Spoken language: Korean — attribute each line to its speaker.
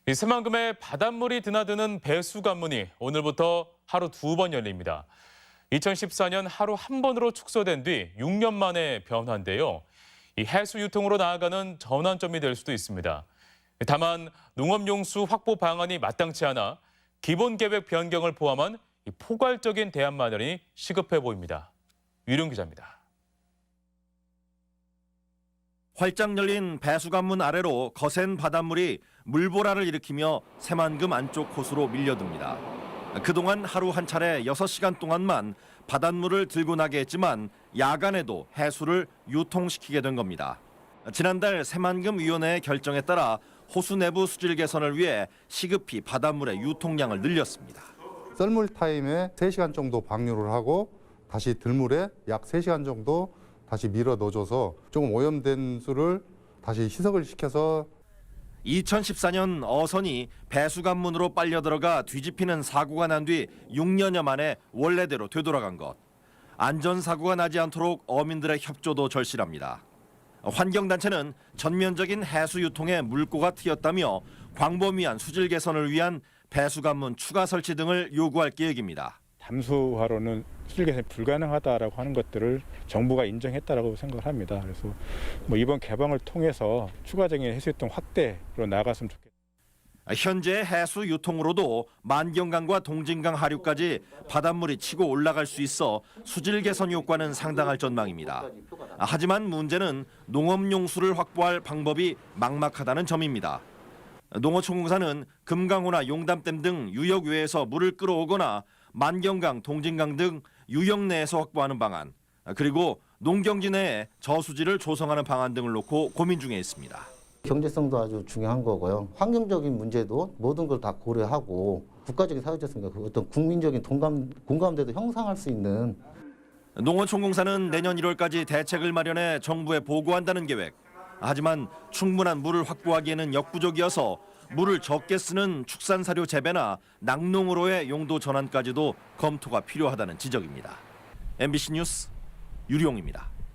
Speaker 1: 이 새만금에 바닷물이 드나드는 배수관문이 오늘부터 하루 2번 열립니다. 2014년 하루 한 번으로 축소된 뒤 6년 만에 변화인데요. 이 해수 유통으로 나아가는 전환점이 될 수도 있습니다. 다만 농업용수 확보 방안이 마땅치 않아 기본 계획 변경을 포함한 포괄적인 대안 마련이 시급해 보입니다. 유룡 기자입니다.
Speaker 2: 활짝 열린 배수관문 아래로 거센 바닷물이 물보라를 일으키며 새만금 안쪽 호수로 밀려듭니다. 그동안 하루 한 차례 6시간 동안만 바닷물을 들고 나게 했지만 야간에도 해수를 유통시키게 된 겁니다. 지난달 새만금위원회의 결정에 따라 호수 내부 수질 개선을 위해 시급히 바닷물의 유통량을 늘렸습니다.
Speaker 3: 썰물 타임에 3시간 정도 방류를 하고 다시 들물에 약 3시간 정도 다시 밀어 넣어줘서 조금 오염된 수를 다시 희석을 시켜서
Speaker 2: 2014년 어선이 배수관문으로 빨려 들어가 뒤집히는 사고가 난 뒤 6년여 만에 원래대로 되돌아간 것. 안전사고가 나지 않도록 어민들의 협조도 절실합니다. 환경단체는 전면적인 해수 유통에 물꼬가 트였다며 광범위한 수질 개선을 위한 배수관문 추가 설치 등을 요구할 계획입니다.
Speaker 4: 잠수화로는 수질 개선이 불가능하다라고 하는 것들을 정부가 인정했다라고 생각을 합니다. 그래서 이번 개방을 통해서 추가적인 해수유통 확대로 나아갔으면 좋겠습니다.
Speaker 2: 현재 해수 유통으로도 만경강과 동진강 하류까지 바닷물이 치고 올라갈 수 있어 수질 개선 효과는 상당할 전망입니다. 하지만 문제는 농업용수를 확보할 방법이 막막하다는 점입니다. 농어촌공사는 금강호나 용담댐 등 유역 외에서 물을 끌어오거나 만경강, 동진강 등 유역 내에서 확보하는 방안, 그리고 농경지 내에 저수지를 조성하는 방안 등을 놓고 고민 중에 있습니다.
Speaker 5: 경제성도 아주 중요한 거고요. 환경적인 문제도 모든 걸 다 고려하고 국가적인 사회적인 어떤 국민적인 공감대도 형성할 수 있는.
Speaker 2: 농어촌공사는 내년 1월까지 대책을 마련해 정부에 보고한다는 계획. 하지만 충분한 물을 확보하기에는 역부족이어서 물을 적게 쓰는 축산사료 재배나 낙농으로의 용도 전환까지도 검토가 필요하다는 지적입니다. MBC 뉴스 유룡입니다.